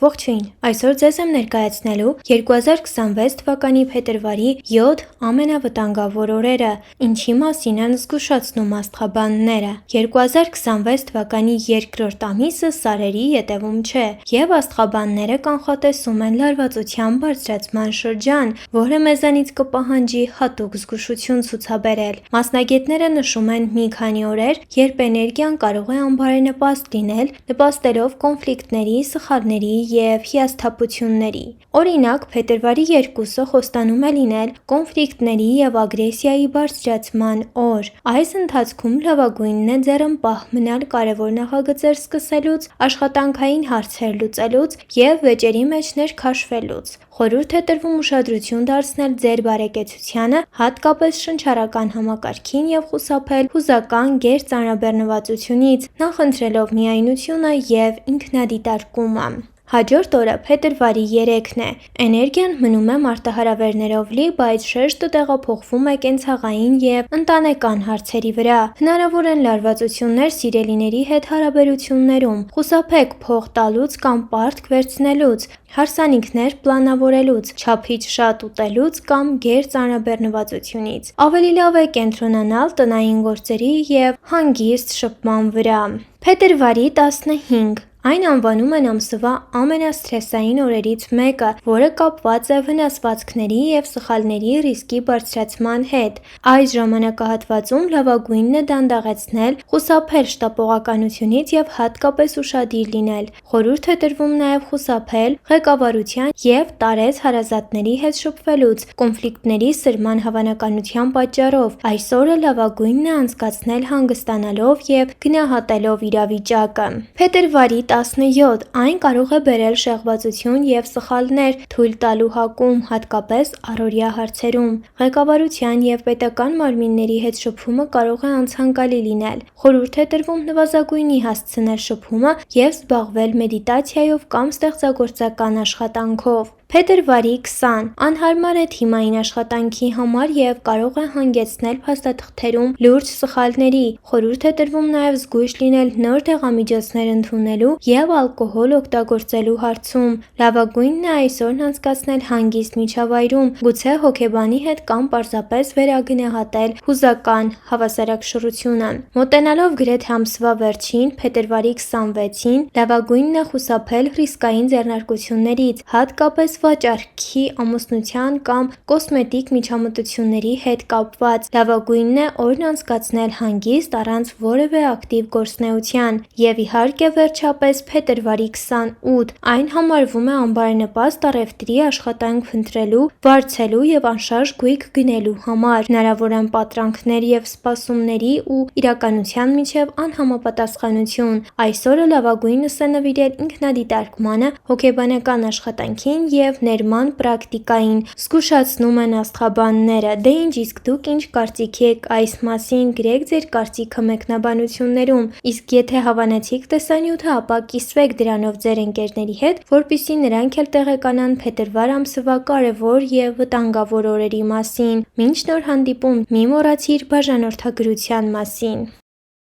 Ողջույն, այսօր ձեզ եմ ներկայացնելու 2026 թվականի փետրվարի 7 ամենավտանգավոր օրերը, ինչի մասին են զգուշացնում աստղաբանները։ 2026 թվականի երկրորդ ամիսը սարերի ետևում չէ, և աստղաբանները կանխատեսում են լարվածության բարձրացման շրջան, որը մեզանից կպահանջի հատուկ զգուշություն ցուցաբերել։ Մասնագետները նշում են մի քանի օրեր, երբ էներգիան կարող է անբարենպաստ լինել, նպաստելով կոնֆլիկտների, սխալների և հիասթափությունների։ Օրինակ, փետրվարի 2-ը խոստանում է լինել կոնֆլիկտների և ագրեսիայի բարձրացման օր։ Այս ընթացքում լավագույնն է ձեռնպահ մնալ կարևոր նախագծեր սկսելուց, աշխատանքային հարցեր լուծելուց և վեճերի մեջ ներքաշվելուց։ Խորհուրդ է տրվում ուշադրություն դարձնել ձեր բարեկեցությանը, հատկապես շնչառական համակարգին, և խուսափել հուզական գերծանրաբեռնվածությունից, նախընտրելով միայնությունը և ինքնադիտարկումը։ Հաջորդ օրը փետրվարի 3-ն է։ Էներգիան մնում է մարտահրավերներով լի, բայց շեշտը տեղափոխվում է կենցաղային և ընտանեկան հարցերի վրա։ Հնարավոր են լարվածություններ սիրելիների հետ հարաբերություններում։ Խուսափեք փող տալուց կամ պարտք վերցնելուց, հարսանիքներ պլանավորելուց, չափից շատ ուտելուց կամ գերծանրաբեռնվածությունից։ Ավելի լավ է կենտրոնանալ տնային գործերի և հանգիստ շփման վրա։ Փետրվարի 15 Այն անվանում են ամսվա ամենասթրեսային օրերից մեկը, որը կապված է վնասվածքների և սխալների ռիսկի բարձրացման հետ։ Այս ժամանակահատվածում լավագույնն է դանդաղեցնել, խուսափել շտապողականությունից և հատկապես ուշադիր լինել։ Խորհուրդ է տրվում նաև խուսափել ղեկավարության և տարեց հարազատների հետ շփվելուց կոնֆլիկտների սրման հավանականության պատճառով։ Այս օրը լավագույնն է անցկացնել հանգստանալով և գնահատելով իրավիճակը։ Փետրվարի 17 Այն կարող է բերել շեղվածություն և սխալներ թույլ տալու հակում, հատկապես առօրյա հարցերում։ Ղեկավարության և պետական մարմինների հետ շփումը կարող է անցանկալի լինել։ Խորհուրդ է տրվում նվազագույնի հասցնել շփումը և զբաղվել մեդիտացիայով կամ ստեղծագործական աշխատանքով։ Փետրվարի 20 Անհարմար է թիմային աշխատանքի համար և կարող է հանգեցնել փաստաթղթերում լուրջ սխալների։ Խորհուրդ է տրվում նաև զգույշ լինել նոր դեղամիջոցներ ընդունելու և ալկոհոլ օգտագործելու հարցում։ Լավագույնն է այս օրն անցկացնել հանգիստ միջավայրում, գուցե հոգեբանի հետ կամ պարզապես վերագնահատել հուզական հավասարակշռությունը։ Մոտենալով գրեթե ամսվա վերջին՝ փետրվարի 26-ին, լավագույնն է խուսափել ռիսկային ձեռնարկություններից, հատկապես վաճառքի, ամուսնության կամ կոսմետիկ միջամտությունների հետ կապված։ Լավագույնն է օրն անցկացնել հանգիստ, առանց որևէ ակտիվ գործունեության։ Եվ իհարկե, վերջապես, փետրվարի 28 Այն համարվում է անբարենպաստ առևտրի աշխատանք փնտրելու, վարձելու և անշարժ գույք գնելու համար։ Հնարավոր են պատրանքներ և սպասումների ու իրականության միջև անհամապատասխանություն։ Այս օրը լավագույնս է նվիրել ինքնադիտարկմանը, հոգեբանական աշխատանքին և ներման պրակտիկային, զգուշացնում են աստղաբանները։ Դե ինչ իսկ դուք ինչ կարծիքի եք այս մասին, գրեք ձեր կարծիքը մեկնաբանություններում, իսկ եթե հավանեցիք տեսանյութը, ապա կիսվեք դրանով ձեր ընկերների հետ, որպեսզի նրանք էլ տեղեկանան փետրվար ամսվա կարևոր և վտանգավոր օրերի մասին։ Մինչ նոր հանդիպում, մի մոռացիր բաժանորդագրության մասին։